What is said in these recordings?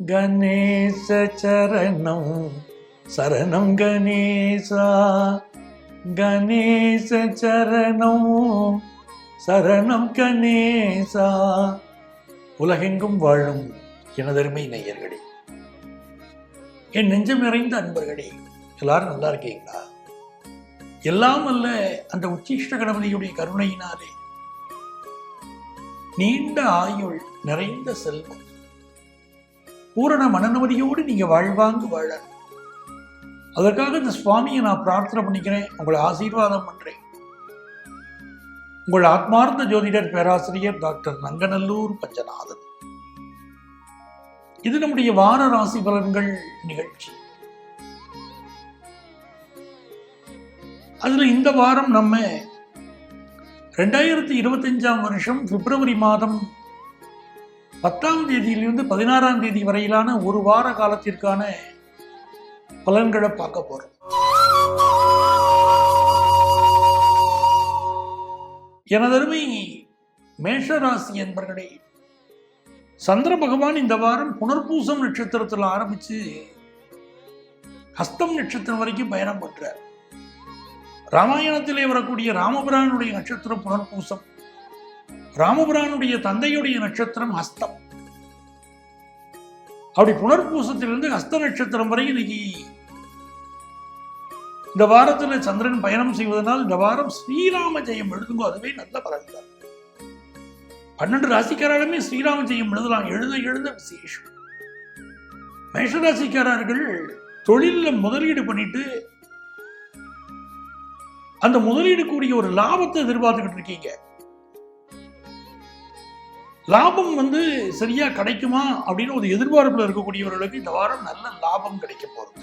கணேச சரணம் சரணம் கணேசா, கணேச சரணம் சரணம் கணேசா. உலகெங்கும் வாழும் எனதருமை நேயர்களே, என் நெஞ்சம் நிறைந்த அன்பர்களே, எல்லாரும் நல்லா இருக்கீங்களா? எல்லாம் அல்ல அந்த உச்சிஷ்ட கணபதியுடைய கருணையினாலே நீண்ட ஆயுள், நிறைந்த செல்வம், பூரண மனநிம்மதியோடு நீங்க வாழ்வாங்கு வாழ, அதற்காக இந்த சுவாமியை நான் பிரார்த்தனை பண்ணிக்கிறேன், உங்களை ஆசீர்வாதம் பண்றேன். உங்கள் ஆத்மார்ந்த ஜோதிடர் பேராசிரியர் டாக்டர் நங்கநல்லூர் பஞ்சநாதன். இது நம்முடைய வார ராசி பலன்கள் நிகழ்ச்சி. அதுல இந்த வாரம் நம்ம 2025 வருஷம் பிப்ரவரி மாதம் 10ஆம் தேதியிலிருந்து 16ஆம் தேதி வரையிலான ஒரு வார காலத்திற்கான பலன்களை பார்க்க போறோம். எனதருமை மேஷராசி என்பர்களே, சந்திர பகவான் இந்த வாரம் புனர்பூசம் நட்சத்திரத்தில் ஆரம்பிச்சு ஹஸ்தம் நட்சத்திரம் வரைக்கும் பயணம் பண்றார். ராமாயணத்திலே வரக்கூடிய ராமபிரானுடைய நட்சத்திரம் புனர்பூசம், ராமபிரானுடைய தந்தையுடைய நட்சத்திரம் ஹஸ்தம். அப்படி புனர்பூசத்திலிருந்து ஹஸ்த நட்சத்திரம் வரை இன்னைக்கு இந்த வாரத்தில் சந்திரன் பயணம் செய்வதனால் இந்த வாரம் ஸ்ரீராம ஜெயம் எழுதுங்க, அதுவே நல்ல பலன் தான். 12 ராசிக்காரருமே ஸ்ரீராம ஜெயம் எழுதலாம், எழுத விசேஷம். மேஷராசிக்காரர்கள் தொழிலில் முதலீடு பண்ணிட்டு அந்த முதலீடு கூடிய ஒரு லாபத்தை எதிர்பார்த்துக்கிட்டு இருக்கீங்க. லாபம் சரியா கிடைக்குமா அப்படின்னு ஒரு எதிர்பார்ப்புல இருக்கக்கூடியவர்களுக்கு இந்த வாரம் நல்ல லாபம் கிடைக்க போறது.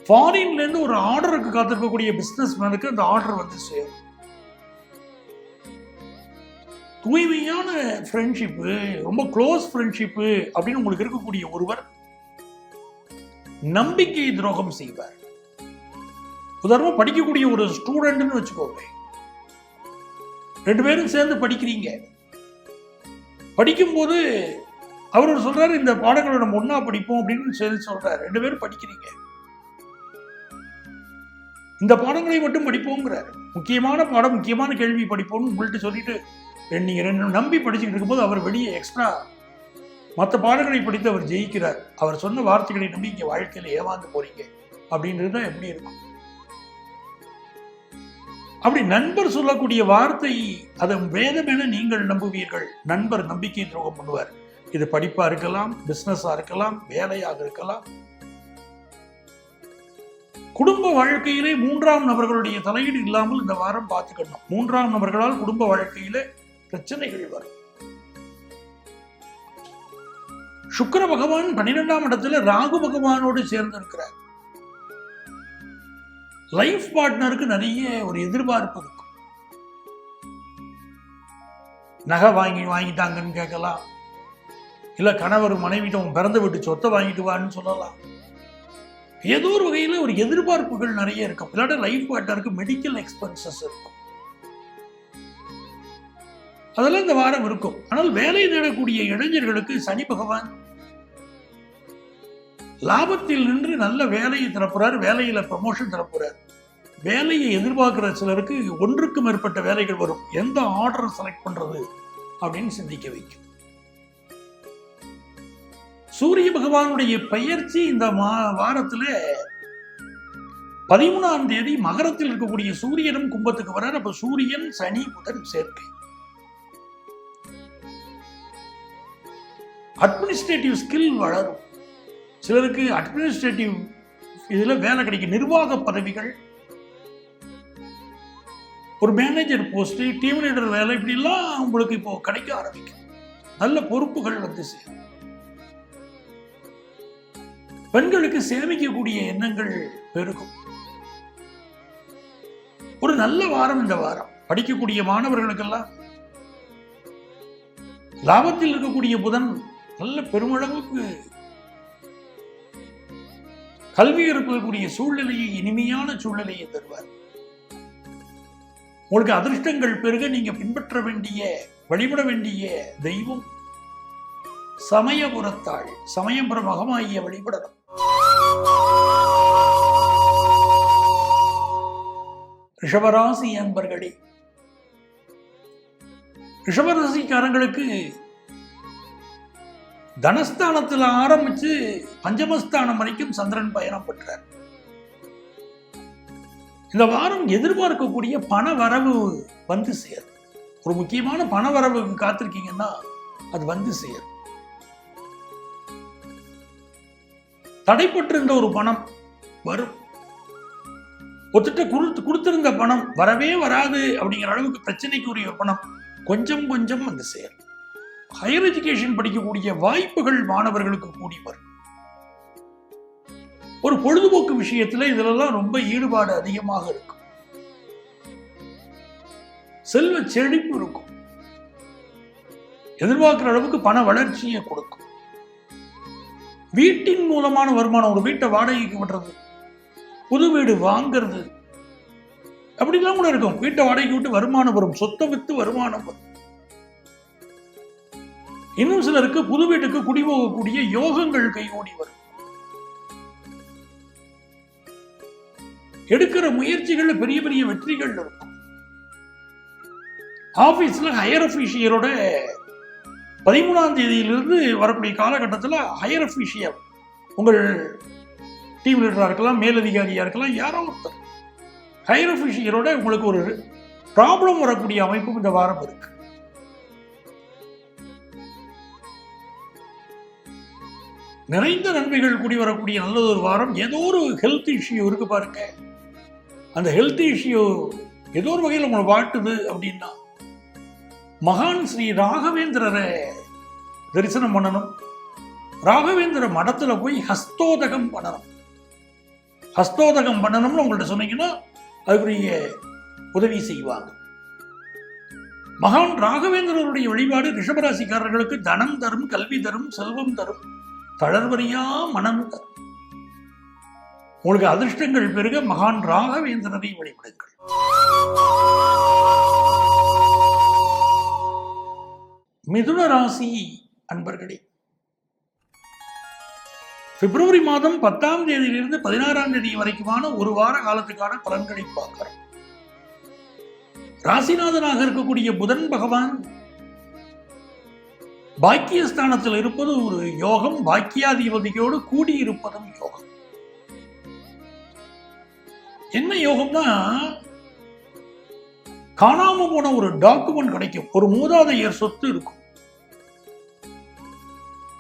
ஃபாரின்ல இருந்து ஒரு ஆர்டருக்கு காத்திருக்கக்கூடிய பிசினஸ் மேனுக்கு அந்த ஆர்டர் சேரும். தூய்மையான ஃப்ரெண்ட்ஷிப்பு, ரொம்ப க்ளோஸ் ஃப்ரெண்ட்ஷிப்பு அப்படின்னு உங்களுக்கு இருக்கக்கூடிய ஒருவர் நம்பிக்கை துரோகம் செய்வார். உதாரணமா படிக்கக்கூடிய ஒரு ஸ்டூடெண்ட்னு வச்சுக்கோங்க, 2 பேரும் சேர்ந்து படிக்கிறீங்க. படிக்கும்போது அவர் சொல்றாரு, இந்த பாடங்களை நம்ம ஒன்னா படிப்போம் அப்படின்னு சொல்லி சொல்றாரு. 2 பேரும் படிக்கிறீங்க, இந்த பாடங்களை மட்டும் படிப்போங்கிறார். முக்கியமான பாடம், முக்கியமான கேள்வி படிப்போம்னு உங்கள்கிட்ட சொல்லிட்டு நீங்க 2 நம்பி படிச்சுக்கிட்டு இருக்கும்போது அவர் வெளியே எக்ஸ்ட்ரா மற்ற பாடங்களை படித்து அவர் ஜெயிக்கிறார். அவர் சொன்ன வார்த்தைகளை நம்பி இங்க வாழ்க்கையில ஏமாந்து போறீங்க அப்படின்றது தான் எப்படி இருக்கும். அப்படி நண்பர் சொல்லக்கூடிய வார்த்தை அதை வேதம் என நீங்கள் நம்புவீர்கள். நண்பர் நம்பிக்கை துரோகம் பண்ணுவார். இது படிப்பா இருக்கலாம், பிசினஸா இருக்கலாம், வேலையாக இருக்கலாம். குடும்ப வாழ்க்கையிலே 3ஆம் நபர்களுடைய தலையீடு இல்லாமல் இந்த வாரம் பார்த்துக்கணும். 3ஆம் நபர்களால் குடும்ப வாழ்க்கையில பிரச்சனைகள் வரும். சுக்கிர பகவான் 12ஆம் இடத்துல ராகு பகவானோடு சேர்ந்து இருக்கிறார். லைஃப் பார்ட்னருக்கு நிறைய ஒரு எதிர்பார்ப்பு இருக்கும். நகை வாங்கிட்டாங்கன்னு கேட்கலாம், இல்ல கணவர் மனைவிட்ட பிறந்து விட்டு சொத்தை வாங்கிட்டு வான்னு சொல்லலாம். ஏதோ ஒரு வகையில ஒரு எதிர்பார்ப்புகள் நிறைய இருக்கும். இல்லாட்ட லைஃப் பார்ட்னருக்கு மெடிக்கல் எக்ஸ்பென்சஸ் இருக்கும். அதெல்லாம் இந்த வாரம் இருக்கும். ஆனால் வேலை தேடக்கூடிய இளைஞர்களுக்கு சனி பகவான் லாபத்தில் நின்று நல்ல வேலையை தரப்போறாரு, வேலையில ப்ரமோஷன் தரப்போறாரு. வேலையை எதிர்பார்க்கிற சிலருக்கு 1க்கு மேற்பட்ட வேலைகள் வரும். எந்த ஆர்டர் செலக்ட் பண்றது அப்படின்னு சிந்திக்க வைக்கும். சூரிய பகவானுடைய பெயர்ச்சி இந்த வாரத்துல 13ஆம் தேதி மகரத்தில் இருக்கக்கூடிய சூரியனும் கும்பத்துக்கு வர. அப்ப சூரியன் சனி புதன் சேர்க்கை. அட்மினிஸ்ட்ரேட்டிவ் ஸ்கில் வளரும். சிலருக்கு அட்மினிஸ்ட்ரேட்டிவ் இதுல வேலை கிடைக்கும். நிர்வாக பதவிகள், ஒரு மேனேஜர் போஸ்ட், டீம் லீடர் வேலை, இப்படி எல்லாம் உங்களுக்கு இப்போ கிடைக்க ஆரம்பிக்கும். நல்ல பொறுப்புகள் சேரும். பெண்களுக்கு சேமிக்கக்கூடிய எண்ணங்கள் பெருகும். ஒரு நல்ல வாரம் இந்த வாரம். படிக்கக்கூடிய மாணவர்களுக்கெல்லாம் லாபத்தில் இருக்கக்கூடிய புதன் நல்ல பெருமளவுக்கு கல்வி இருக்கக்கூடிய சூழ்நிலையை, இனிமையான சூழ்நிலையை தருவார். உங்களுக்கு அதிர்ஷ்டங்கள் பெருக நீங்க பின்பற்ற வேண்டிய, வழிபட வேண்டிய தெய்வம் சமயபுரத்தாள் சமயபுர மகமாகிய வழிபடணும். ரிஷபராசி அன்பர்களே, ரிஷபராசிக்காரங்களுக்கு தனஸ்தானத்தில் ஆரம்பிச்சு பஞ்சமஸ்தானம் வரைக்கும் சந்திரன் பயணம் பெற்றார். இந்த வாரம் எதிர்பார்க்கக்கூடிய பண வரவு வந்து சேரும். ஒரு முக்கியமான பண வரவுக்கு காத்திருக்கீங்கன்னா அது வந்து சேரும். தடைப்பட்டிருந்த ஒரு பணம் வரும். ஒருத்தட்ட கொடுத்திருந்த பணம் வரவே வராது அப்படிங்கிற அளவுக்கு பிரச்சனைக்குரிய பணம் கொஞ்சம் கொஞ்சம் வந்து சேரும். ஹையர் எஜுகேஷன் படிக்கக்கூடிய வாய்ப்புகள் மாணவர்களுக்கு கூடி வரும். ஒரு பொழுதுபோக்கு விஷயத்துல இதுலெல்லாம் ரொம்ப ஈடுபாடு அதிகமாக இருக்கும். செல்வ செழிப்பு இருக்கும். எதிர்பார்க்கிற அளவுக்கு பண வளர்ச்சியை கொடுக்கும். வீட்டின் மூலமான வருமானம், ஒரு வீட்டை வாடகைக்கு விடுறது, புது வீடு வாங்கிறது, அப்படிலாம் கூட இருக்கும். வீட்டை வாடகைக்கு விட்டு வருமானம் வரும், சொத்தை வித்து வருமானம் வரும். இன்னும் சிலருக்கு புது வீட்டுக்கு குடிபோகக்கூடிய யோகங்கள் கைகூடி வரும். எடுக்கிற முயற்சிகள்ல பெரிய பெரிய வெற்றிகள் இருக்கும். ஆபீஸ்ல ஹையர் அபிஷியரோட 13ஆம் தேதியிலிருந்து வரக்கூடிய காலகட்டத்தில் ஹையர் அபிஷியர், உங்கள் டீம் லீடரா இருக்கலாம், மேலதிகாரியா இருக்கலாம், யாரோ ஒருத்தர் ஹையர் அபிஷியரோட உங்களுக்கு ஒரு ப்ராப்ளம் வரக்கூடிய அமைப்பும் இந்த வாரம் இருக்கு. நிறைந்த நன்மைகள் கூடி வரக்கூடிய நல்ல ஒரு வாரம். ஏதோ ஒரு ஹெல்த் இஷ்யூ இருக்கு பாருங்க, அந்த ஹெல்த் இஷ்யூ ஏதோ ஒரு வகையில் உங்களை வாட்டுது அப்படின்னா மகான் ஸ்ரீ ராகவேந்திரரை தரிசனம் பண்ணணும். ராகவேந்திர மடத்துல போய் ஹஸ்தோதகம் பண்ணணும். ஹஸ்தோதகம் பண்ணணும்னு உங்கள்கிட்ட சொன்னீங்கன்னா அதுக்குரிய உதவி செய்வாங்க. மகான் ராகவேந்திரருடைய வழிபாடு ரிஷபராசிக்காரர்களுக்கு தனம் தரும், கல்வி தரும், செல்வம் தரும், தளர்வறியா மனம் தரும். உங்களுக்கு அதிர்ஷ்டங்கள் பெருக மகான் ராகவேந்திரனை வழிபடுங்கள். மிதுன ராசி அன்பர்களே, பிப்ரவரி மாதம் 10ஆம் தேதியிலிருந்து 16ஆம் தேதி வரைக்குமான ஒரு வார காலத்துக்கான பலன்களை பார்க்கிறோம். ராசிநாதனாக இருக்கக்கூடிய புதன் பகவான் பாக்கியஸ்தானத்தில் இருப்பது ஒரு யோகம். பாக்கியாதிபதியோடு கூடியிருப்பதும் யோகம். என்ன யோகம்னா, காணாம போன ஒரு டாக்குமெண்ட் கிடைக்கும். ஒரு மூதாதையர் சொத்து இருக்கும்.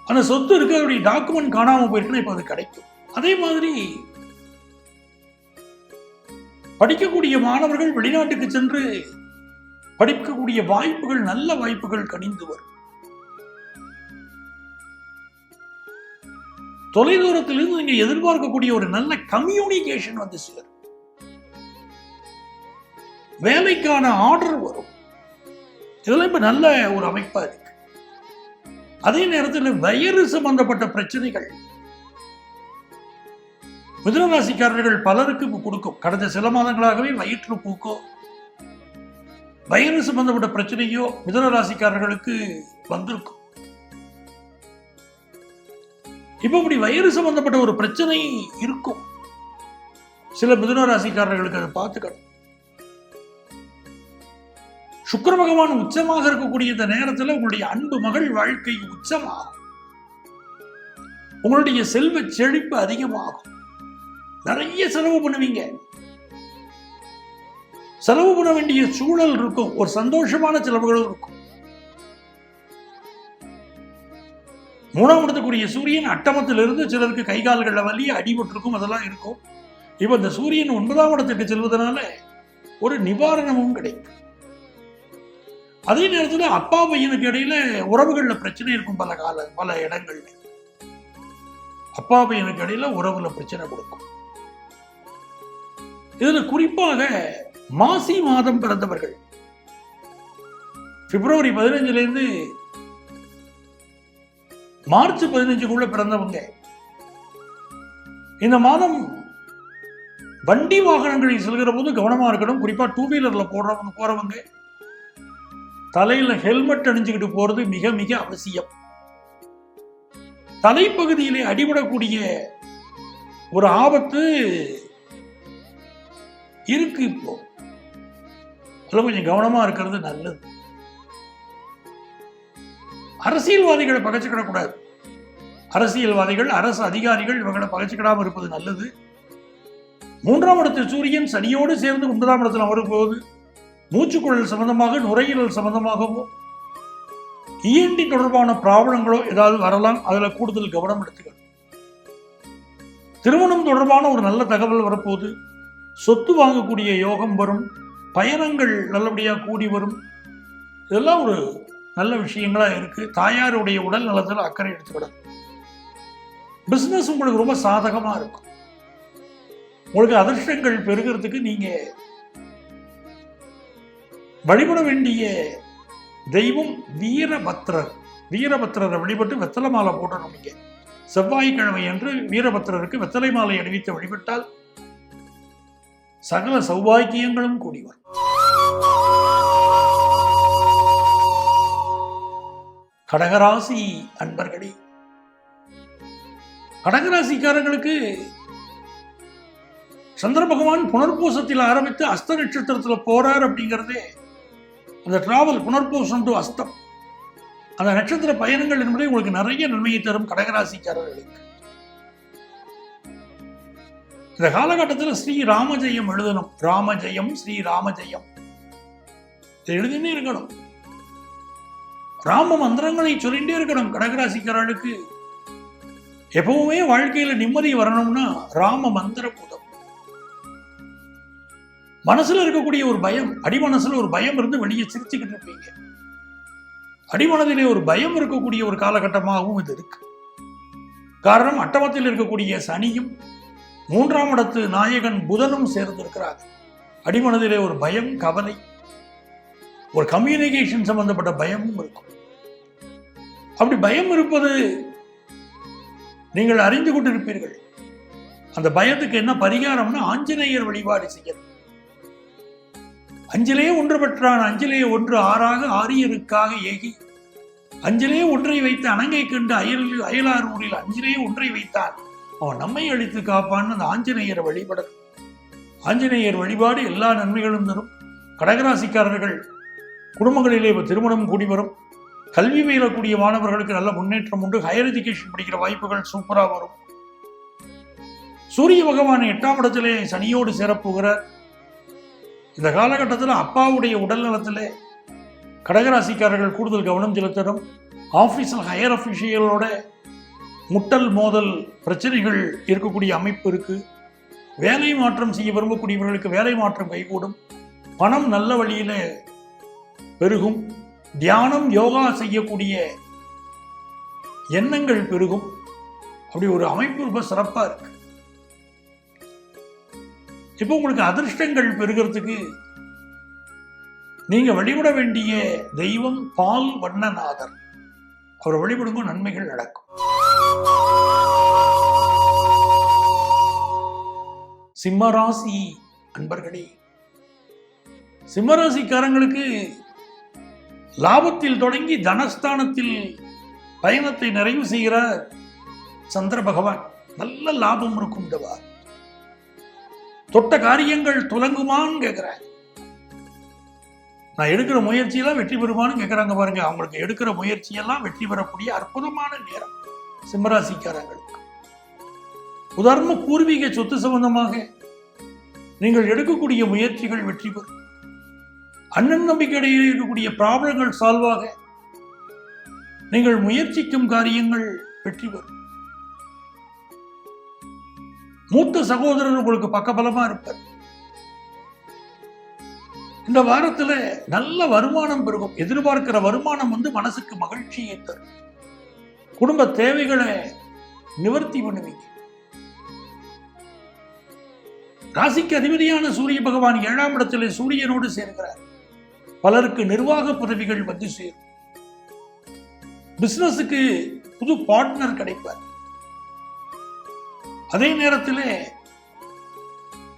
அந்த சொத்து இருக்கு, அவருடைய டாக்குமெண்ட் காணாம போயிருக்குன்னா இப்ப அது கிடைக்கும். அதே மாதிரி படிக்கக்கூடிய மாணவர்கள் வெளிநாட்டுக்கு சென்று படிக்கக்கூடிய வாய்ப்புகள், நல்ல வாய்ப்புகள் கனிந்து வரும். தொலைதூரத்திலிருந்து நீங்க எதிர்பார்க்கக்கூடிய ஒரு நல்ல கம்யூனிகேஷன் வந்து சேரும். வேலைக்கான ஆர்டர் வரும். இதெல்லாம் இப்ப நல்ல ஒரு அமைப்பா இருக்கு. அதே நேரத்தில் வயிறு சம்பந்தப்பட்ட பிரச்சனைகள் மிதுனராசிக்காரர்கள் பலருக்கு கொடுக்கும். கடந்த சில மாதங்களாகவே வயிற்று பூக்கோ வயிறு சம்பந்தப்பட்ட பிரச்சனையோ மிதுனராசிக்காரர்களுக்கு வந்திருக்கும். இப்ப இப்படி வயிறு சம்பந்தப்பட்ட ஒரு பிரச்சனை இருக்கும். சில மிதுனராசிக்காரர்களுக்கு அதை பார்த்துக்கணும். சுக்கிர பகவான் உச்சமாக இருக்கக்கூடிய இந்த நேரத்தில் உங்களுடைய அன்பு மகள் வாழ்க்கை உச்சமாகும். உங்களுடைய செல்வ செழிப்பு அதிகமாகும். நிறைய செலவு பண்ணுவீங்க. செலவு பண்ண வேண்டிய சூழல் இருக்கும். ஒரு சந்தோஷமான செலவுகளும் இருக்கும். 3ஆம் இடத்துக்குரிய சூரியன் அட்டமத்திலிருந்து சிலருக்கு கை கால்களில் வலி அடிபட்டிருக்கும், அதெல்லாம் இருக்கும். இப்ப இந்த சூரியன் 9ஆம் இடத்துக்கு செல்வதனால ஒரு நிவாரணமும் கிடைக்கும். அதே நேரத்தில் அப்பா பையனுக்கு இடையில உறவுகள்ல பிரச்சனை இருக்கும். பல இடங்கள்ல அப்பா பையனுக்கு இடையில உறவுல பிரச்சனை கொடுக்கும். இதுல குறிப்பாக மாசி மாதம் பிறந்தவர்கள், பிப்ரவரி 15 மார்ச் 15 பிறந்தவங்க, இந்த மாதம் வண்டி வாகனங்களில் செல்கிற போது கவனமா இருக்கணும். குறிப்பா 2 வீலர்ல போறவங்க தலையில ஹெல்மெட் அணிஞ்சுக்கிட்டு போறது மிக மிக அவசியம். தலைப்பகுதியிலே அடிபடக்கூடிய ஒரு ஆபத்து இருக்கு. இப்போ அதுல கொஞ்சம் கவனமா இருக்கிறது நல்லது. அரசியல்வாதிகளை பகைச்சுக்கிடக்கூடாது. அரசியல்வாதிகள், அரசு அதிகாரிகள் இவங்களை பகைச்சுக்கிடாம இருப்பது நல்லது. 3ஆம் இடத்தில் சூரியன் சனியோடு சேர்ந்து 9ஆம் இடத்தில் வரும்போது மூச்சுக்குழல் சம்பந்தமாக, நுரையீரல் சம்பந்தமாகவோ இஎன்டி தொடர்பான ப்ராப்ளங்களோ ஏதாவது வரலாம். அதுல கூடுதல் கவனம் எடுத்துக்கணும். திருமணம் தொடர்பான ஒரு நல்ல தகவல் வரப்போது. சொத்து வாங்கக்கூடிய யோகம் வரும். பயணங்கள் நல்லபடியாக கூடி வரும். இதெல்லாம் ஒரு நல்ல விஷயங்களா இருக்கு. தாயாருடைய உடல் நலத்தில் அக்கறை எடுத்துக்கிடும். பிசினஸ் உங்களுக்கு ரொம்ப சாதகமா இருக்கும். உங்களுக்கு அதிர்ஷ்டங்கள் பெருகிறதுக்கு நீங்க வழிபட வேண்டிய தெய்வம் வீரபத்ரர். வீரபத்ரரை வழிபட்டு வெத்தலை மாலை போடணும். நீங்க செவ்வாய்க்கிழமை என்று வீரபத்ரருக்கு வெத்தலை மாலை அணிவித்து வழிபட்டால் சகல சௌபாக்கியங்களும் கூடி வரும். கடகராசி அன்பர்களே, கடகராசிக்காரங்களுக்கு சந்திர பகவான் புனர்பூசத்தில் ஆரம்பித்து அஸ்த நட்சத்திரத்தில் போறார். அப்படிங்கிறதே அந்த டிராவல் புனர்பூசம் டு அஸ்தம், அந்த நட்சத்திர பயணங்கள் என்பதை உங்களுக்கு நிறைய நன்மையை தரும். கடகராசிக்காரர்களுக்கு இந்த காலகட்டத்தில் ஸ்ரீ ராமஜெயம் எழுதணும். ராமஜெயம், ஸ்ரீ ராமஜெயம் எழுதினே இருக்கணும். ராம மந்திரங்களை சொல்லிட்டே இருக்கணும். கடகராசிக்காரர்களுக்கு எப்பவுமே வாழ்க்கையில நிம்மதி வரணும்னா ராம மந்திரம் உதவும். மனசுல இருக்கக்கூடிய ஒரு பயம், அடிமனசுல ஒரு பயம் இருந்து வெளியே சிரிச்சுக்கிட்டு இருப்பீங்க. அடிமனதிலே ஒரு பயம் இருக்கக்கூடிய ஒரு காலகட்டமாகவும் இது இருக்கு. காரணம், அட்டமத்தில் இருக்கக்கூடிய சனியும் 3ஆம் இடத்து நாயகன் புதனும் சேர்ந்து இருக்கிறாங்க. அடிமனதிலே ஒரு பயம், கவலை, ஒரு கம்யூனிகேஷன் சம்பந்தப்பட்ட பயமும் இருக்கும். அப்படி பயம் இருப்பது நீங்கள் அறிந்து கொண்டிருப்பீர்கள். அந்த பயத்துக்கு என்ன பரிகாரம்னா ஆஞ்சநேயர் வழிபாடு செய்யணும். அஞ்சிலே ஒன்று பெற்றான், அஞ்சிலே ஒன்று ஆறாக ஆரியருக்காக ஏகி, அஞ்சிலே ஒன்றை வைத்து அணங்கை கண்டு அயலார் ஊரில் அஞ்சிலே ஒன்றை வைத்தான், அவன் நம்மை அழித்து காப்பான்னு அந்த ஆஞ்சநேயர் வழிபடணும். ஆஞ்சநேயர் வழிபாடு எல்லா நன்மைகளும் தரும். கடகராசிக்காரர்கள் குடும்பங்களிலே திருமணம் கூடி வரும். கல்வி பயிலக்கூடிய மாணவர்களுக்கு நல்ல முன்னேற்றம் உண்டு. ஹையர் எஜுகேஷன் படிக்கிற வாய்ப்புகள் சூப்பரா வரும். சூரிய பகவான் 8ஆம் இடத்திலே சனியோடு சேரப்போகிறார். இந்த காலகட்டத்தில் அப்பாவுடைய உடல் நலத்திலே கடகராசிக்காரர்கள் கூடுதல் கவனம் செலுத்தணும். ஆபீஸில் ஹையர் அபிஷியலோட முட்டல் மோதல் பிரச்சனைகள் இருக்கக்கூடிய அமைப்பு இருக்கு. வேலை மாற்றம் செய்ய விரும்பக்கூடியவர்களுக்கு வேலை மாற்றம் கைகூடும். பணம் நல்ல வழியில பெருகும். தியானம், யோகா செய்யக்கூடிய எண்ணங்கள் பெருகும். அப்படி ஒரு அமைப்பு ரொம்ப சிறப்பா இருக்கு. இப்போ உங்களுக்கு அதிர்ஷ்டங்கள் பெருகிறதுக்கு நீங்க வழிபட வேண்டிய தெய்வம் பால் வண்ணநாதர். அவரை வழிபடுங்க, நன்மைகள் நடக்கும். சிம்மராசி அன்பர்களே, சிம்மராசிக்காரங்களுக்கு லாபத்தில் தொடங்கி தனஸ்தானத்தில் பயணத்தை நிறைவு செய்கிறார் சந்திர பகவான். நல்ல லாபம் இருக்கும். இந்த வாரம் தொட்ட காரியங்கள் துலங்குமான்னு கேட்கிறாங்க. நான் எடுக்கிற முயற்சியெல்லாம் வெற்றி பெறுமான்னு கேட்கிறாங்க பாருங்க. அவங்களுக்கு எடுக்கிற முயற்சியெல்லாம் வெற்றி பெறக்கூடிய அற்புதமான நேரம் சிம்மராசிக்காரங்களுக்கு. உதாரணமா, பூர்வீக சொத்து சம்பந்தமாக நீங்கள் எடுக்கக்கூடிய முயற்சிகள் வெற்றி பெறும். அண்ணன் நம்பிக்கையிடையே இருக்கக்கூடிய ப்ராப்ளங்கள் சால்வாக நீங்கள் முயற்சிக்கும் காரியங்கள் வெற்றி பெறும். மூத்த சகோதரர் உங்களுக்கு பக்கபலமா இருப்பார். இந்த வாரத்துல நல்ல வருமானம் பெருகும். எதிர்பார்க்கிற வருமானம் மனசுக்கு மகிழ்ச்சியை தரும். குடும்ப தேவைகளை நிவர்த்தி பண்ணுவீங்க. ராசிக்கு அதிபதியான சூரிய பகவான் 7ஆம் இடத்திலே சூரியனோடு சேர்க்கிறார். பலருக்கு நிர்வாக பதவிகள் வந்து சேரும். பிசினஸுக்கு புது பார்ட்னர் கிடைப்பார். அதே நேரத்தில்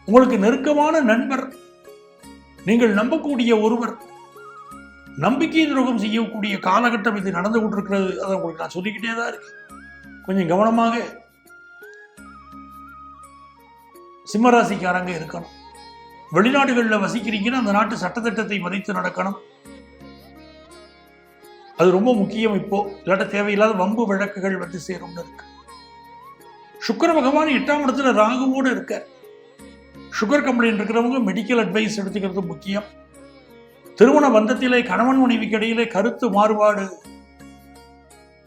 உங்களுக்கு நெருக்கமான நண்பர், நீங்கள் நம்பக்கூடிய ஒருவர் நம்பிக்கை துரோகம் செய்யக்கூடிய காலகட்டம் இது நடந்து கொண்டிருக்கிறது. அதை உங்களுக்கு நான் சொல்லிக்கிட்டே தான் இருக்கேன். கொஞ்சம் கவனமாக சிம்மராசிக்காரங்க இருக்கணும். வெளிநாடுகளில் வசிக்கிறீங்கன்னா அந்த நாட்டு சட்டத்திட்டத்தை மதித்து நடக்கணும். அது ரொம்ப முக்கியம். இப்போ இல்லாட்ட தேவையில்லாத வம்பு வழக்குகள் வந்து சேரும்னு இருக்கு. சுக்கிர பகவான் 8ஆம் இடத்துல ராகுவோடு இருக்க. சுகர் கம்ப்ளைண்ட் இருக்கிறவங்க மெடிக்கல் அட்வைஸ் எடுத்துக்கிறது முக்கியம். திருமண பந்தத்திலே கணவன் மனைவிக்கு இடையிலே கருத்து மாறுபாடு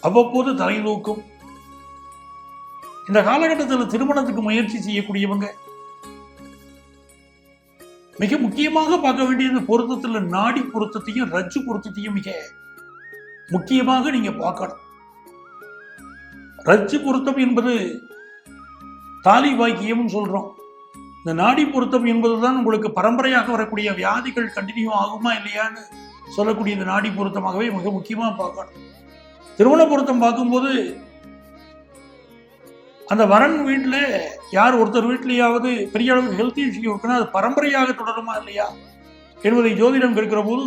அவ்வப்போது தலை தூக்கும். இந்த காலகட்டத்தில் திருமணத்துக்கு முயற்சி செய்யக்கூடியவங்க மிக முக்கியமாக பார்க்க வேண்டியது பொருத்தத்தில் நாடி பொருத்தத்தையும் ரஜ்ஜு பொருத்தத்தையும் மிக முக்கியமாக நீங்க பார்க்கணும். ரஜ்ஜு பொருத்தம் என்பது தாலி பாக்கியம் சொல்றோம். இந்த நாடி பொருத்தம் என்பதுதான் உங்களுக்கு பரம்பரையாக வரக்கூடிய வியாதிகள் கண்டினியூ ஆகுமா இல்லையான்னு சொல்லக்கூடிய இந்த நாடி பொருத்தமாகவே மிக முக்கியமாக பார்க்கணும். திருமண பொருத்தம் பார்க்கும்போது அந்த வரன் வீட்டில் யார் ஒருத்தர் வீட்டிலேயாவது பெரிய அளவுக்கு ஹெல்த் இஷ்யூ இருக்குன்னா அது பரம்பரையாக தொடருமா இல்லையா என்பதை ஜோதிடம் கேட்கிற போது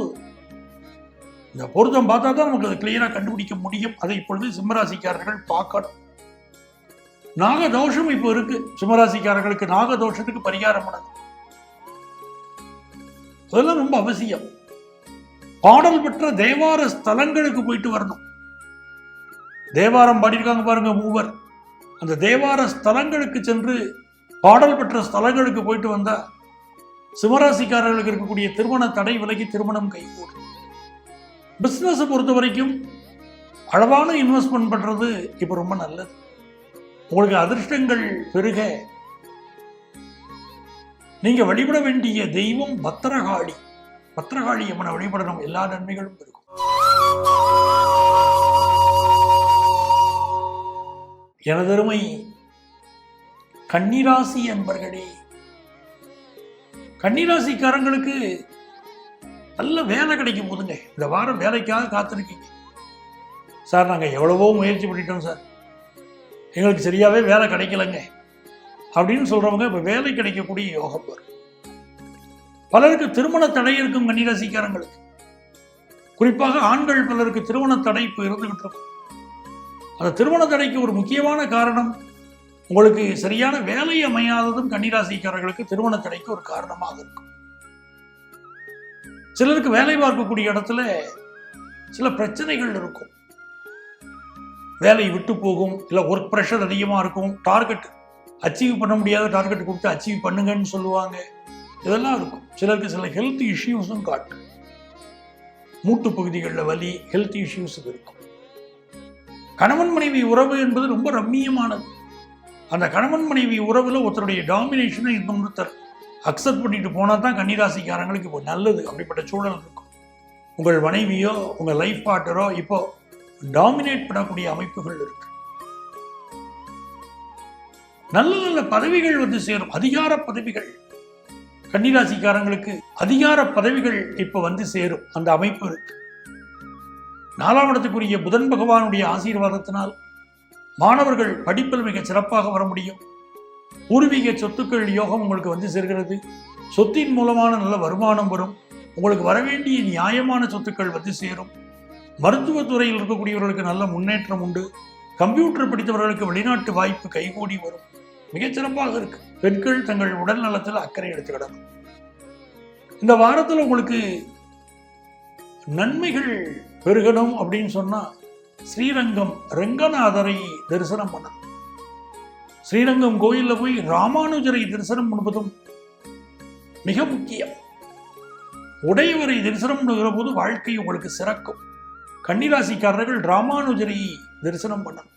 இந்த பொருத்தம் பார்த்தா தான் நமக்கு அதை கிளியராக கண்டுபிடிக்க முடியும். அதை இப்பொழுது சிம்மராசிக்காரர்கள் பார்க்கணும். நாகதோஷம் இப்போ இருக்கு. சிம்மராசிக்காரர்களுக்கு நாகதோஷத்துக்கு பரிகாரம் பண்ணது அதெல்லாம் ரொம்ப அவசியம். பாடல் பெற்ற தேவார ஸ்தலங்களுக்கு போயிட்டு வரணும். தேவாரம் பாடியிருக்காங்க பாருங்க மூவர். அந்த தேவார ஸ்தலங்களுக்கு சென்று பாடல் பெற்ற ஸ்தலங்களுக்கு போயிட்டு வந்தா சிம்மராசிக்காரர்களுக்கு இருக்கக்கூடிய திருமண தடை விலகி திருமணம் கைகூடும். பிசினஸ் பொறுத்த வரைக்கும் அளவான இன்வெஸ்ட்மெண்ட் பண்றது இப்ப ரொம்ப நல்லது. உங்களுக்கு அதிர்ஷ்டங்கள் பெருக நீங்க வழிபட வேண்டிய தெய்வம் பத்திரகாளி. பத்திரகாளி அம்மனை வழிபடணும். எல்லா நன்மைகளும் இருக்கும். எனதருமை கன்னிராசி அன்பர்களே, கன்னிராசிக்காரங்களுக்கு நல்ல வேலை கிடைக்கும் போதுங்க. இந்த வாரம் வேலைக்காக காத்திருக்கீங்க. சார் நாங்கள் எவ்வளவோ முயற்சி பண்ணிட்டோம் சார், எங்களுக்கு சரியாவே வேலை கிடைக்கலங்க அப்படின்னு சொல்றவங்க இப்ப வேலை கிடைக்கக்கூடிய யோகம் வரும். பலருக்கு திருமண தடை இருக்கும். கன்னிராசிக்காரங்களுக்கு குறிப்பாக ஆண்கள் பலருக்கு திருமண தடை இப்போ இருந்துகிட்டு இருக்கும். அந்த திருமண தடைக்கு ஒரு முக்கியமான காரணம் உங்களுக்கு சரியான வேலை அமையாததும் கன்னிராசிக்காரர்களுக்கு திருமண தடைக்கு ஒரு காரணமாக இருக்கும். சிலருக்கு வேலை பார்க்கக்கூடிய இடத்துல சில பிரச்சனைகள் இருக்கும். வேலை விட்டு போகும், இல்லை ஒர்க் ப்ரெஷர் அதிகமாக இருக்கும், டார்கெட் அச்சீவ் பண்ண முடியாத டார்கெட் கொடுத்து அச்சீவ் பண்ணுங்கன்னு சொல்லுவாங்க. இதெல்லாம் இருக்கும். சிலருக்கு சில ஹெல்த் இஷ்யூஸும் காட்டும். மூட்டு பகுதிகளில் வலி, ஹெல்த் இஷ்யூஸ் இருக்கும். கணவன் மனைவி உறவு என்பது ரொம்ப ரம்மியமானது. அந்த கணவன் மனைவி உறவுல ஒருத்தருடைய டாமினேஷனை இன்னொருத்தர் அக்செப்ட் பண்ணிட்டு போனா தான் கன்னிராசிக்காரங்களுக்கு இப்போ நல்லது. அப்படிப்பட்ட சூழல் இருக்கும். உங்கள் மனைவியோ உங்க லைஃப் பார்ட்னரோ இப்போ டாமினேட் பண்ணக்கூடிய அமைப்புகள் இருக்கு. நல்ல நல்ல பதவிகள் வந்து சேரும். அதிகார பதவிகள் கன்னிராசிக்காரங்களுக்கு அதிகார பதவிகள் இப்ப வந்து சேரும். அந்த அமைப்பு இருக்கு. 4ஆம் இடத்துக்குரிய புதன் பகவானுடைய ஆசீர்வாதத்தினால் மாணவர்கள் படிப்பில் மிக சிறப்பாக வர முடியும். பூர்வீக சொத்துக்கள் யோகம் உங்களுக்கு வந்து சேர்கிறது. சொத்தின் மூலமான நல்ல வருமானம் வரும். உங்களுக்கு வரவேண்டிய நியாயமான சொத்துக்கள் வந்து சேரும். மருத்துவத்துறையில் இருக்கக்கூடியவர்களுக்கு நல்ல முன்னேற்றம் உண்டு. கம்ப்யூட்டர் படித்தவர்களுக்கு வெளிநாட்டு வாய்ப்பு கைகூடி வரும். மிகச்சிறப்பாக இருக்கு. பெண்கள் தங்கள் உடல் நலத்தில் அக்கறை எடுத்துக்கிடணும். இந்த வாரத்தில் உங்களுக்கு நன்மைகள் பெருகணும் அப்படின்னு சொன்னா ஸ்ரீரங்கம் ரங்கநாதரை தரிசனம் பண்ணணும். ஸ்ரீரங்கம் கோயில்ல போய் ராமானுஜரை தரிசனம் பண்ணுவதும் மிக முக்கியம். உடையவரை தரிசனம் பண்ணுகிற போது வாழ்க்கை உங்களுக்கு சிறக்கும். கன்னிராசிக்காரர்கள் ராமானுஜரை தரிசனம் பண்ணணும்.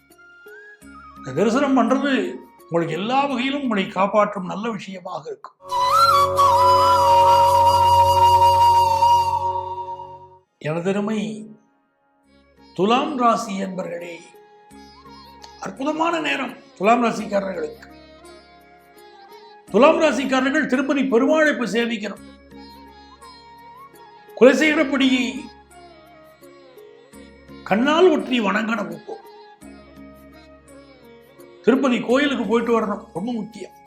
இந்த தரிசனம் பண்றது உங்களுக்கு எல்லா வகையிலும் உங்களை காப்பாற்றும் நல்ல விஷயமாக இருக்கும். எனதருமை துலாம் ராசி என்பர்களே, அற்புதமான நேரம் துலாம் ராசிக்காரர்களுக்கு. துலாம் ராசிக்காரர்கள் திருப்பதி பெருமாளை இப்ப சேவிக்கணும். குலசேகரப்படியை கண்ணால் ஒற்றி வணங்கணும். இப்போ திருப்பதி கோயிலுக்கு போயிட்டு வரணும், ரொம்ப முக்கியம்.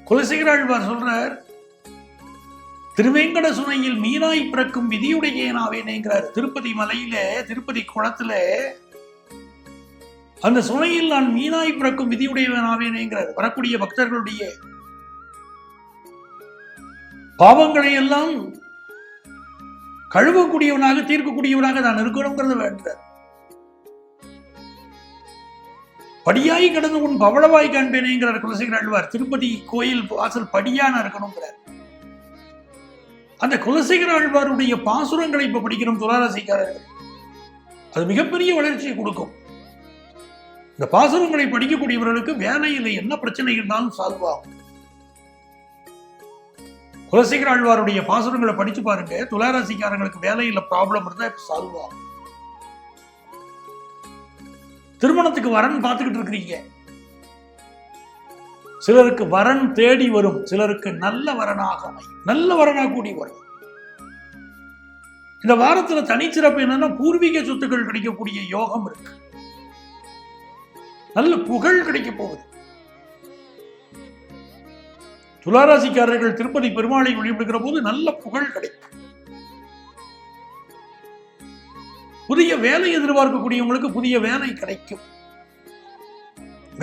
குலசேகராழ்வார் சொல்றார், திருவேங்கட சுனையில் மீனாய் பிறக்கும் விதியுடைய நாவேனேங்கிறார். திருப்பதி மலையில திருப்பதி குளத்துல அந்த சுனையில் நான் மீனாய் பிறக்கும் விதியுடையவனாவேனேங்கிறார். வரக்கூடிய பக்தர்களுடைய பாவங்களை எல்லாம் கழுவக்கூடியவனாக தீர்க்கக்கூடியவனாக நான் இருக்கணுங்கிறது வேண்டார். படியாய் கடந்து உன் பவளவாய் காண்பேனேங்கிறார் குலசேகர ஆழ்வார். திருப்பதி கோயில் வாசல் படியான இருக்கணுங்கிறார். அந்த குலசேகர ஆழ்வாருடைய பாசுரங்களை இப்ப படிக்கிறோம் துளாராசிக்காரர்கள். அது மிகப்பெரிய வளர்ச்சியை கொடுக்கும். இந்த பாசுரங்களை படிக்கக்கூடியவர்களுக்கு வேலையில் என்ன பிரச்சனை இருந்தாலும் சால்வ் ஆகும். குலசேகர ஆழ்வாருடைய பாசுரங்களை படிச்சு பாருங்க. துளாராசிக்காரங்களுக்கு வேலையில் ப்ராப்ளம் இருந்தா இப்ப சால்வ் ஆகும். திருமணத்துக்கு வரன் பார்த்துக்கிட்டு இருக்கிறீங்க, சிலருக்கு வரன் தேடி வரும், சிலருக்கு நல்ல வரனாக நல்ல வரனாக கூடி வரும். இந்த வாரத்துல தனிச்சிறப்பு என்னன்னா பூர்வீக சொத்துக்கள் கிடைக்கக்கூடிய யோகம் இருக்கு. நல்ல புகழ் கிடைக்க போகுது. துளாராசிக்காரர்கள் திருப்பதி பெருமாளை வழிபடுகிற போது நல்ல புகழ் கிடைக்கும். புதிய வேலை எதிர்பார்க்கக்கூடியவங்களுக்கு புதிய வேலை கிடைக்கும்.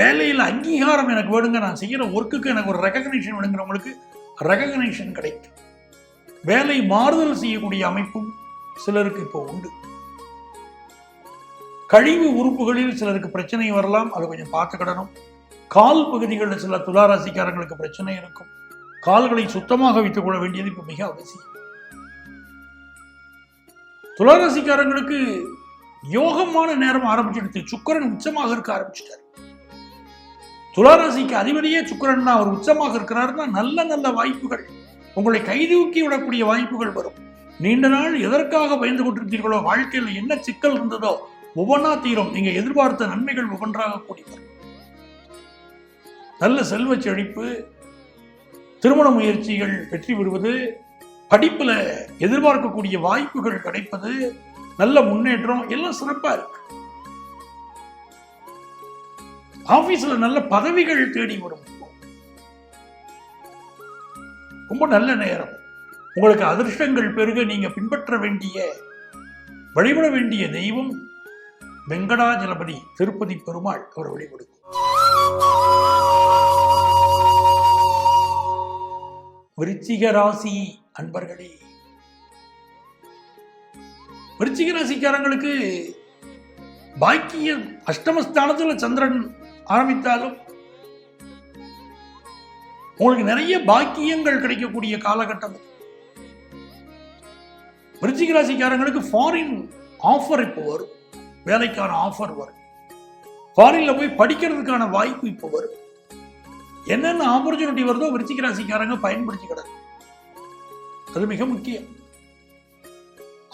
வேலையில் அங்கீகாரம் எனக்கு வேணுங்க, நான் செய்யற ஒர்க்குக்கு எனக்கு ஒரு ரெகக்னிஷன் வேணுங்கிறவங்களுக்கு ரெகக்னிஷன் கிடைக்கும். வேலை மாறுதல் செய்யக்கூடிய அமைப்பும் சிலருக்கு இப்போ உண்டு. கழிவு உறுப்புகளில் சிலருக்கு பிரச்சனை வரலாம், அதை கொஞ்சம் பார்த்துக்கிடணும். கால் பகுதிகளில் சில துளாராசிக்காரங்களுக்கு பிரச்சனை இருக்கும். கால்களை சுத்தமாக வைத்துக் கொள்ள வேண்டியது இப்ப மிக அவசியம். துளாராசிக்காரங்களுக்கு யோகமான நேரம் ஆரம்பிச்சிடுச்சு. சுக்கிரன் உச்சமாக இருக்க ஆரம்பிச்சிட்டார். துளாராசிக்கு அதிபதியே சுக்கிரன் தான். அவர் உச்சமாக இருக்கிறாருன்னா நல்ல நல்ல வாய்ப்புகள், உங்களை கைதூக்கி விடக்கூடிய வாய்ப்புகள் வரும். நீண்ட நாள் எதற்காக பயந்து கொண்டிருந்தீர்களோ, வாழ்க்கையில் என்ன சிக்கல் இருந்ததோ ஒவ்வொன்றா தீரும். நீங்க எதிர்பார்த்த நன்மைகள் ஒவ்வொன்றாக கூடி வரும். நல்ல செல்வ செழிப்பு, திருமண முயற்சிகள் வெற்றி பெறுவது, படிப்புல எதிர்பார்க்கக்கூடிய வாய்ப்புகள் கிடைப்பது, நல்ல முன்னேற்றம் எல்லாம் சிறப்பா இருக்கு. ஆபீஸ்ல நல்ல பதவிகள் தேடி வரும். ரொம்ப நல்ல நேரம். உங்களுக்கு அதிர்ஷ்டங்கள் பெருக நீங்க பின்பற்ற வேண்டிய வழிபட வேண்டிய தெய்வம் வெங்கடாஜலபதி திருப்பதி பெருமாள். அவர் வழிபடுவோம். விருச்சிக ராசி அன்பர்களே, விருச்சிக ராசிக்காரங்களுக்கு பாக்கியம் அஷ்டமஸ்தானத்தில் சந்திரன் ஆரம்பித்தாலும் உங்களுக்கு நிறைய பாக்கியங்கள் கிடைக்கக்கூடிய காலகட்டம். விருச்சிக ராசிக்காரங்களுக்கு ஃபாரின் ஆஃபர் இப்போ வரும். வேலைக்கான ஆஃபர் வரும். ஃபாரின்ல போய் படிக்கிறதுக்கான வாய்ப்பு இப்போ வரும். என்னென்ன ஆப்பர்ச்சுனிட்டி வருதோ விருச்சிக ராசிக்காரங்க பயன்படுத்திக்கிறாங்க. அது மிக முக்கியம்.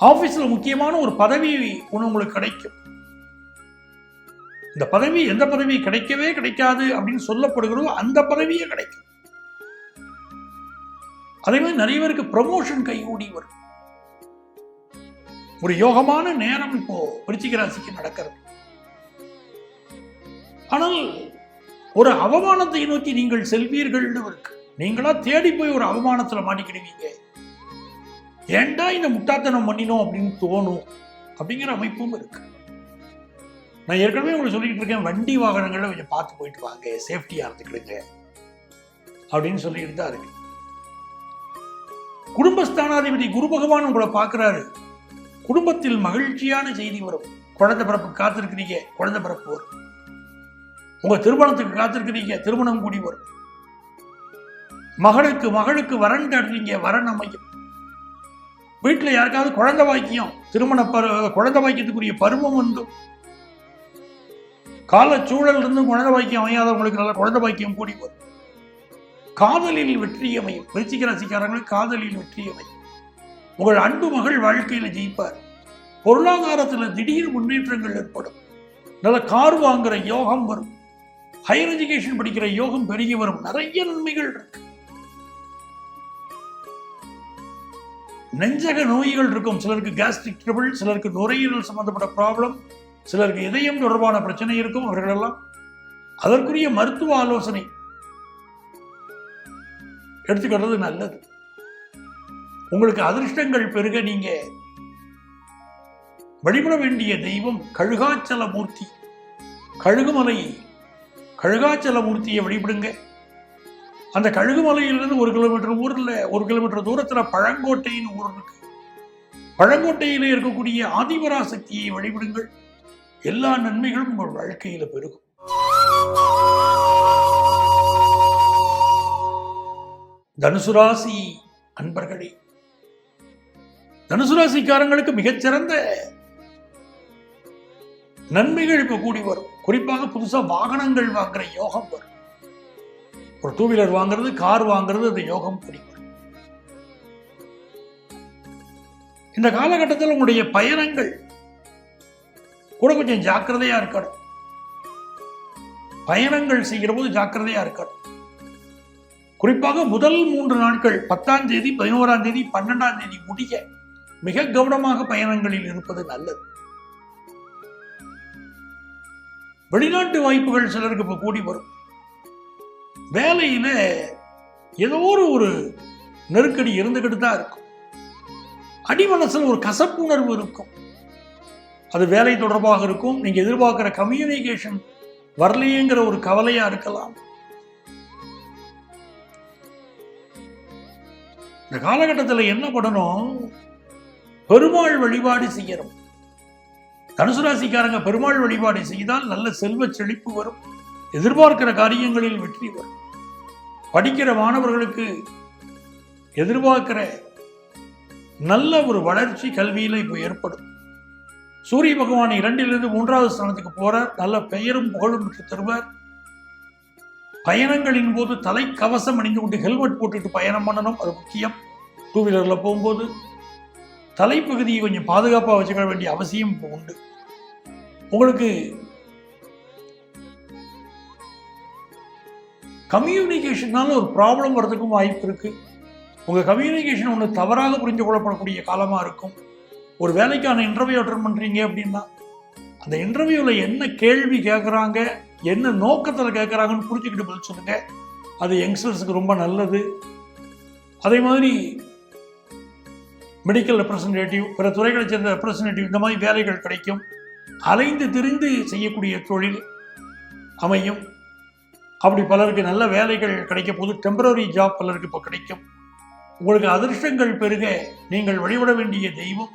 ஆபீஸ்ல முக்கியமான ஒரு பதவி ஒன்று உங்களுக்கு கிடைக்கும். இந்த பதவி எந்த பதவி கிடைக்கவே கிடைக்காது அப்படின்னு சொல்லப்படுகிறதோ அந்த பதவியே கிடைக்கும். அதே மாதிரி நிறைய பேருக்கு ப்ரமோஷன் கைகூடி வரும். ஒரு யோகமான நேரம் இப்போ விருச்சிக ராசிக்கு நடக்கிறது. ஆனால் ஒரு அவமானத்தை நோக்கி நீங்கள் செல்வீர்கள் இருக்கு. நீங்களா தேடி போய் ஒரு அவமானத்துல மாட்டிக்கிடுவீங்க. ஏண்டா இந்த முட்டாத்தனம் பண்ணினோம் அப்படின்னு தோணும். அப்படிங்கிற அமைப்பும் இருக்கு. நான் ஏற்கனவே உங்களுக்கு சொல்லிட்டு இருக்கேன், வண்டி வாகனங்களை கொஞ்சம் பார்த்து போயிட்டு வாங்க, சேஃப்டியா இருந்துக்கிடுங்க அப்படின்னு சொல்லிட்டு தான் இருக்கு. குடும்பஸ்தானாதிபதி குரு பகவான் உங்களை பார்க்கிறாரு. குடும்பத்தில் மகிழ்ச்சியான செய்தி வரும். குழந்தை பிறப்பு காத்திருக்கிறீங்க, குழந்தை பிறப்பு வரும். உங்க திருமணத்துக்கு காத்திருக்கிறீங்க, திருமணம் கூடி வரும். மகளுக்கு வரன் தேடுறீங்க, வரன் அமையும். வீட்டில் யாருக்காவது குழந்தை பாக்கியம், குழந்தை பாக்கியத்துக்குரிய பருவம் வந்து காலச்சூழல் இருந்து குழந்தை பாக்கியம் அமையாதவங்களுக்கு நல்ல குழந்தை பாக்கியம் கூடி வரும். காதலில் வெற்றி அமையும். விருச்சிக ராசிக்காரங்களுக்கு காதலில் வெற்றி அமையும். உங்கள் அன்பு மகள் வாழ்க்கையில ஜெயிப்பார். பொருளாதாரத்தில் திடீர் முன்னேற்றங்கள் ஏற்படும். நல்ல கார் வாங்குற யோகம் வரும். ஹையர் எஜுகேஷன் படிக்கிற யோகம் பெருகி வரும். நிறைய நன்மைகள் இருக்கு. நெஞ்சக நோய்கள் இருக்கும். சிலருக்கு கேஸ்ட்ரிக் ட்ரபிள், சிலருக்கு நுரையீரல் சம்பந்தப்பட்ட ப்ராப்ளம், சிலருக்கு இதயம் தொடர்பான பிரச்சனை இருக்கும். அவர்களெல்லாம் அதற்குரிய மருத்துவ ஆலோசனை எடுத்துக்கிறது நல்லது. உங்களுக்கு அதிர்ஷ்டங்கள் பெருக நீங்க வழிபட வேண்டிய தெய்வம் கழுகாச்சல மூர்த்தி. கழுகுமலை கழுகாச்சலமூர்த்தியை வழிபடுங்க. அந்த கழுகுமலையிலிருந்து 1 கிலோமீட்டர் தூரத்தில் பழங்கோட்டைன்னு ஊர் இருக்கு. பழங்கோட்டையிலே இருக்கக்கூடிய ஆதிபராசக்தியை வழிபடுங்கள். எல்லா நன்மைகளும் உங்கள் வாழ்க்கையில பெருகும். தனுசு ராசி அன்பர்களே, தனுசு ராசிக்காரங்களுக்கு மிகச்சிறந்த நன்மைகள் இப்ப கூடி வரும். குறிப்பாக புதுசா வாகனங்கள் வாங்குற யோகம் வரும். ஒரு 2 வீலர் வாங்குறது, கார் வாங்குறது, அந்த யோகம் கூடி வரும். இந்த காலகட்டத்தில் உங்களுடைய பயணங்கள் கூட கொஞ்சம் ஜாக்கிரதையா இருக்கணும். பயணங்கள் செய்கிற போது ஜாக்கிரதையா இருக்கணும். குறிப்பாக முதல் 3 நாட்கள் 10ஆம் தேதி, 11ஆம் தேதி, 12ஆம் தேதி முடிய மிக கவனமாக பயணங்களில் இருப்பது நல்லது. வெளிநாட்டு வாய்ப்புகள் சிலருக்கு இப்ப கூடி வரும். வேலையில ஏதோ ஒரு நெருக்கடி இருந்துகிட்டு தான் இருக்கும். அடிமனசில் ஒரு கசப்புணர்வு இருக்கும். அது வேலை தொடர்பாக இருக்கும். நீங்க எதிர்பார்க்கிற கம்யூனிகேஷன் வரலையேங்கிற ஒரு கவலையா இருக்கலாம். இந்த காலகட்டத்தில் என்ன பண்ணணும்? பெருமாள் வழிபாடு செய்யணும். தனுசு ராசிக்காரங்க பெருமாள் வழிபாடு செய்தால் நல்ல செல்வ செழிப்பு வரும். எதிர்பார்க்கிற காரியங்களில் வெற்றி வரும். படிக்கிற மாணவர்களுக்கு எதிர்பார்க்கிற நல்ல ஒரு வளர்ச்சி கல்வியில இப்போ ஏற்படும். சூரிய பகவான் 2லிருந்து 3வது ஸ்தானத்துக்கு போறார். நல்ல பெயரும் புகழும் பெற்று தருவார். பயணங்களின் போது தலைக்கவசம் அணிந்து கொண்டு ஹெல்மெட் போட்டுட்டு பயணம் பண்ணணும். அது முக்கியம். 2 வீலர்ல போகும்போது தலைப்பகுதியை கொஞ்சம் பாதுகாப்பாக வச்சுக்க வேண்டிய அவசியம் இப்போ உண்டு. உங்களுக்கு கம்யூனிகேஷனால ஒரு ப்ராப்ளம் வர்றதுக்கும் வாய்ப்பு இருக்கு. உங்க கம்யூனிகேஷன் ஒன்று தவறாக புரிந்து கொள்ளப்படக்கூடிய காலமா இருக்கும். ஒரு வேலைக்கான இன்டர்வியூ அட்டெண்ட் பண்றீங்க அப்படின்னா அந்த இன்டர்வியூல என்ன கேள்வி கேட்குறாங்க, என்ன நோக்கத்தில் கேட்குறாங்கன்னு புரிஞ்சுக்கிட்டு பதில் சொல்லுங்க. அது யங்ஸ்டர்ஸுக்கு ரொம்ப நல்லது. அதே மாதிரி மெடிக்கல் ரெப்ரசன்டேட்டிவ், பிற துறைகளை சேர்ந்த ரெப்ரசன்டேட்டிவ், இந்த மாதிரி வேலைகள் கிடைக்கும். அலைந்து திரிந்து செய்யக்கூடிய தொழில் அமையும். அப்படி பலருக்கு நல்ல வேலைகள் கிடைக்க போது. டெம்பரரி ஜாப் பலருக்கு இப்போ கிடைக்கும். உங்களுக்கு அதிர்ஷ்டங்கள் பெருக நீங்கள் வழிபட வேண்டிய தெய்வம்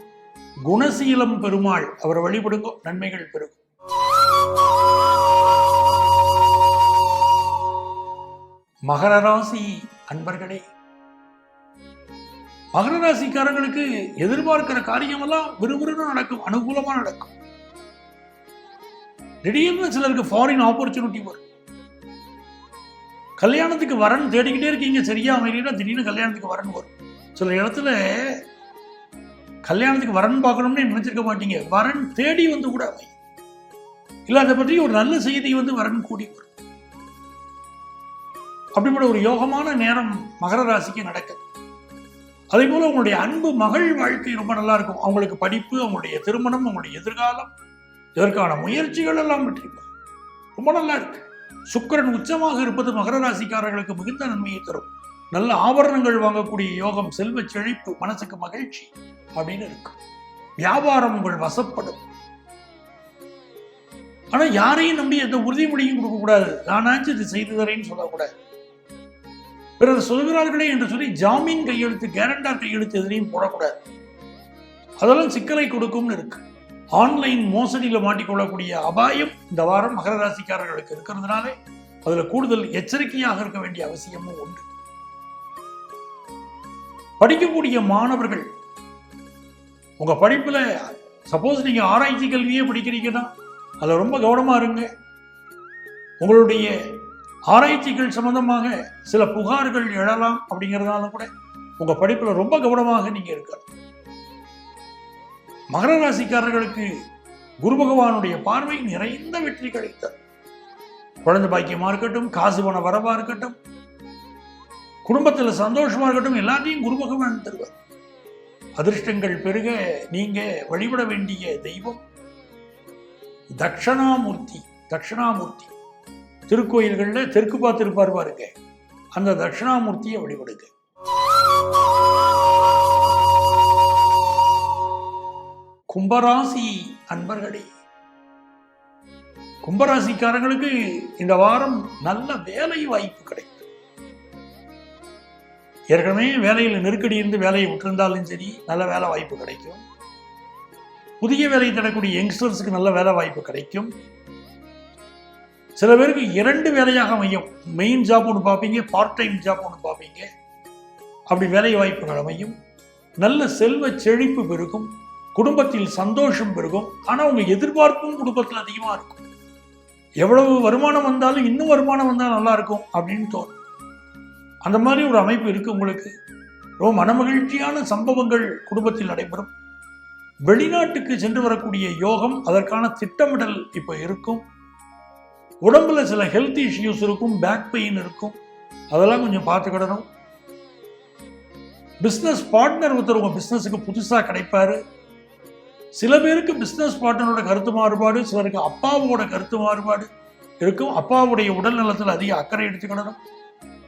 குணசீலம் பெருமாள். அவரை வழிபடுங்க, நன்மைகள் பெருகும். மகர ராசி அன்பர்களே, மகர ராசிக்காரங்களுக்கு எதிர்பார்க்கிற காரியமெல்லாம் விறுவிறுன்னு நடக்கும், அனுகூலமா நடக்கும். திடீர்னு சிலருக்கு ஃபாரின் ஆப்பர்ச்சுனிட்டி வரும். கல்யாணத்துக்கு வரன் தேடிக்கிட்டே இருக்கீங்க, சரியா அமையலைன்னா திடீர்னு கல்யாணத்துக்கு வரன் வரும். சில இடத்துல கல்யாணத்துக்கு வரன் பார்க்கணும்னு நினைச்சிருக்க மாட்டீங்க, வரன் தேடி வந்து கூட அமையும். இல்லை அதை பற்றி ஒரு நல்ல செய்தி வந்து வரன் கூடி வரும். அப்படிப்பட்ட ஒரு யோகமான நேரம் மகர ராசிக்கு நடக்குது. அதே போல உங்களுடைய அன்பு மகள் வாழ்க்கை ரொம்ப நல்லா இருக்கும். அவங்களுக்கு படிப்பு, அவங்களுடைய திருமணம், அவங்களுடைய எதிர்காலம், இதற்கான முயற்சிகள் எல்லாம் வெற்றி பெறும். ரொம்ப நல்லா இருக்கு. சுக்கிரன் உச்சமாக இருப்பது மகர ராசிக்காரர்களுக்கு மிகுந்த நன்மையை தரும். நல்ல ஆபரணங்கள் வாங்கக்கூடிய யோகம், செல்வ செழிப்பு, மனசுக்கு மகிழ்ச்சி அப்படின்னு இருக்கு. வியாபாரம் உங்கள் வசப்படும். ஆனா யாரையும் நம்பி எந்த உறுதிமொழியும் கொடுக்க கூடாது. நானாச்சும் இது செய்து தரேன்னு சொல்லக்கூடாது. பிறர் சொல்கிறார்களே என்று சொல்லி ஜாமீன் கையெழுத்து, கேரண்டார் கையெழுத்து எதிரையும் போடக்கூடாது. அதெல்லாம் சிக்கலை கொடுக்கும்னு இருக்கு. ஆன்லைன் மோசடியில் மாட்டிக்கொள்ளக்கூடிய அபாயம் இந்த வாரம் மகர ராசிக்காரர்களுக்கு இருக்கிறதுனாலே அதுல கூடுதல் எச்சரிக்கையாக இருக்க வேண்டிய அவசியமும் உண்டு. படிக்கக்கூடிய மாணவர்கள் உங்க படிப்புல சப்போஸ் நீங்க ஆராய்ச்சி கல்வியே படிக்கிறீங்கன்னா அதுல ரொம்ப கவனமா இருங்க. உங்களுடைய ஆராய்ச்சிகள் சம்பந்தமாக சில புகார்கள் எழலாம். அப்படிங்கிறதுனால கூட உங்க படிப்புல ரொம்ப கவனமாக நீங்க இருக்கணும். மகர ராசிக்காரர்களுக்கு குரு பகவானுடைய பார்வை நிறைந்த வெற்றி கிடைத்தது. குழந்தை பாக்கியமா இருக்கட்டும், காசு பண வரவா இருக்கட்டும், குடும்பத்துல சந்தோஷமா இருக்கட்டும், எல்லாத்தையும் குரு பகவான் தருவார். அதிர்ஷ்டங்கள் பெருக நீங்க வழிபட வேண்டிய தெய்வம் தட்சணாமூர்த்தி. தட்சணாமூர்த்தி திருக்கோயில்கள்ல தெற்கு பார்த்திருப்பார் பாருங்க, அந்த தட்சணாமூர்த்தியை வழிபடுங்க. கும்பராசி அன்பர்களே, கும்பராசிக்காரங்களுக்கு இந்த வாரம் நல்ல வேலை வாய்ப்பு கிடைக்கும். ஏற்கனவே வேலையில் நெருக்கடி இருந்து வேலையை விட்டிருந்தாலும் சரி, நல்ல வேலை வாய்ப்பு கிடைக்கும். புதிய வேலை தரக்கூடிய யங்ஸ்டர்ஸுக்கு நல்ல வேலை வாய்ப்பு கிடைக்கும். சில பேருக்கு 2 வேலையாக அமையும். மெயின் ஜாப் ஒன்று பார்ப்பீங்க, பார்ட் டைம் ஜாப் ஒன்று பார்ப்பீங்க. அப்படி வேலை வாய்ப்புகள் அமையும். நல்ல செல்வ செழிப்பு பெருகும். குடும்பத்தில் சந்தோஷம் பெருகும். ஆனால் உங்க எதிர்பார்ப்பும் குடும்பத்தில் அதிகமாக இருக்கும். எவ்வளவு வருமானம் வந்தாலும் இன்னும் வருமானம் வந்தால் நல்லா இருக்கும் அப்படின்னு தோணும். அந்த மாதிரி ஒரு அமைப்பு இருக்கு உங்களுக்கு. ரொம்ப மனமகிழ்ச்சியான சம்பவங்கள் குடும்பத்தில் நடைபெறும். வெளிநாட்டுக்கு சென்று வரக்கூடிய யோகம், அதற்கான திட்டமிடல் இப்போ இருக்கும். உடம்புல சில ஹெல்த் இஷ்யூஸ் இருக்கும், பேக் பெயின் இருக்கும், அதெல்லாம் கொஞ்சம் பார்த்துக்கிடணும். பிஸ்னஸ் பார்ட்னர் ஒருத்தர் உங்க பிஸ்னஸுக்கு புதுசாக கிடைப்பாரு. சில பேருக்கு பிஸ்னஸ் பார்ட்னரோட கருத்து மாறுபாடு, சிலருக்கு அப்பாவோட கருத்து மாறுபாடு இருக்கும். அப்பாவுடைய உடல் நலத்தில் அதிக அக்கறை எடுத்துக்கிடணும்.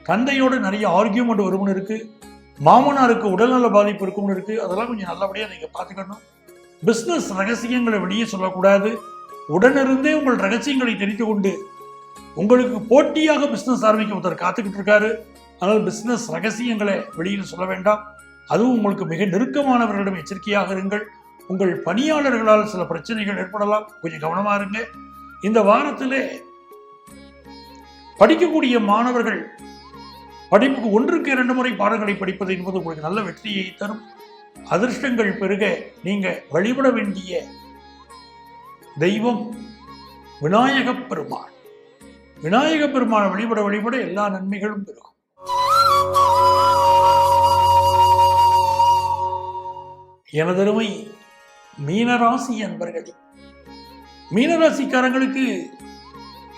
தந்தையோட நிறைய ஆர்கியூமெண்ட் வரும்னு இருக்கு. மாமனாருக்கு உடல்நல பாதிப்பு இருக்கும்னு இருக்கு. அதெல்லாம் கொஞ்சம் நல்லபடியாக நீங்கள் பார்த்துக்கணும். பிஸ்னஸ் ரகசியங்களை வெளியே சொல்லக்கூடாது. உடனிருந்தே உங்கள் ரகசியங்களை தெரிந்து கொண்டு உங்களுக்கு போட்டியாக பிஸ்னஸ் ஆரம்பிக்க ஒருத்தர் காத்துக்கிட்டு இருக்காரு. அதனால் பிஸ்னஸ் ரகசியங்களை வெளியில் சொல்ல வேண்டாம். அதுவும் உங்களுக்கு மிக நெருக்கமானவர்களிடம் எச்சரிக்கையாக இருங்கள். உங்கள் பணியாளர்களால் சில பிரச்சனைகள் ஏற்படலாம், கொஞ்சம் கவனமா இருங்க. இந்த வாரத்திலே படிக்கக்கூடிய மாணவர்கள் படிப்புக்கு 1க்கு 2 முறை பாடங்களை படிப்பது என்பது உங்களுக்கு நல்ல வெற்றியை தரும். அதிர்ஷ்டங்கள் பெருக நீங்க வழிபட வேண்டிய தெய்வம் விநாயகப் பெருமான். விநாயகப் பெருமானை வழிபட வழிபட எல்லா நன்மைகளும் பெருகும். எனதருமை மீனராசி அன்பர்களே, மீனராசிக்காரங்களுக்கு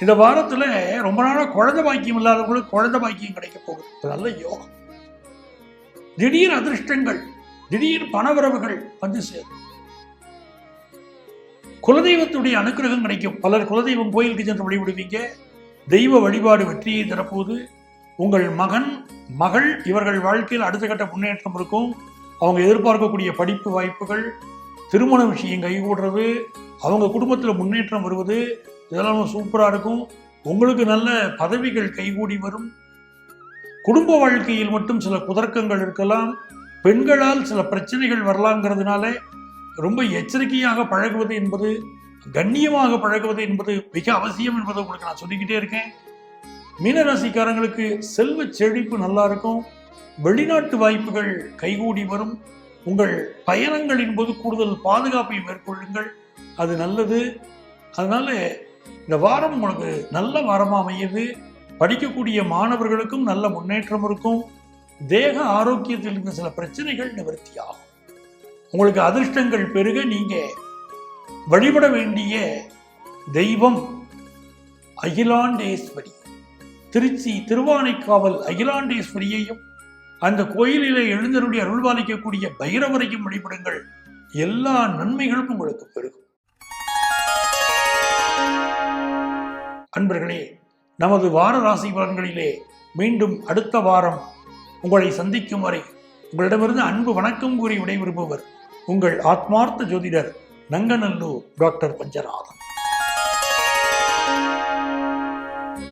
இந்த வாரத்தில் ரொம்ப நாளாக குழந்தை பாக்கியம் இல்லாதவங்களுக்கு குழந்தை பாக்கியம் கிடைக்க போகுது. நல்ல யோகம். திடீர் அதிர்ஷ்டங்கள், திடீர் பணவரவுகள் வந்து சேரும். குலதெய்வத்துடைய அனுக்கிரகம் கிடைக்கும். பலர் குலதெய்வம் கோயிலுக்கு சென்று வழிபடுவீங்க. தெய்வ வழிபாடு வெற்றியை தரப்போது. உங்கள் மகன் மகள் இவர்கள் வாழ்க்கையில் அடுத்த கட்ட முன்னேற்றம் இருக்கும். அவங்க எதிர்பார்க்கக்கூடிய படிப்பு வாய்ப்புகள், திருமண விஷயம் கைகூடுறது, அவங்க குடும்பத்தில் முன்னேற்றம் வருவது, இதெல்லாம் சூப்பராக இருக்கும். உங்களுக்கு நல்ல பதவிகள் கைகூடி வரும். குடும்ப வாழ்க்கையில் மட்டும் சில குதர்க்கங்கள் இருக்கலாம். பெண்களால் சில பிரச்சனைகள் வரலாங்கிறதுனால ரொம்ப எச்சரிக்கையாக பழகுவது என்பது, கண்ணியமாக பழகுவது என்பது மிக அவசியம் என்பதை உங்களுக்கு நான் சொல்லிக்கிட்டே இருக்கேன். மீனராசிக்காரங்களுக்கு செல்வ செழிப்பு நல்லா இருக்கும். வெளிநாட்டு வாய்ப்புகள் கைகூடி வரும். உங்கள் பயணங்களின் போது கூடுதல் பாதுகாப்பை மேற்கொள்ளுங்கள், அது நல்லது. அதனால இந்த வாரம் உங்களுக்கு நல்ல வாரமாக அமையுது. படிக்கக்கூடிய மாணவர்களுக்கும் நல்ல முன்னேற்றம் இருக்கும். தேக ஆரோக்கியத்தில் இருந்த சில பிரச்சனைகள் நிவர்த்தியாகும். உங்களுக்கு அதிர்ஷ்டங்கள் பெருக நீங்க வழிபட வேண்டிய தெய்வம் அகிலாண்டேஸ்வரி. திருச்சி திருவானைக்காவல் அகிலாண்டேஸ்வரியையும் அந்த கோயிலிலே எழுந்தருடைய அருள்பாலிக்கக்கூடிய பைரவரையும் வழிபடுங்கள். எல்லா நன்மைகளும் உங்களுக்கு பெருகும். அன்பர்களே, நமது வார ராசி பலன்களிலே மீண்டும் அடுத்த வாரம் உங்களை சந்திக்கும் வரை உங்களிடமிருந்து அன்பு வணக்கம் கூறி விடைபெறுபவர் உங்கள் ஆத்மார்த்த ஜோதிடர் நங்கநல்லூர் டாக்டர் பஞ்சநாதன்.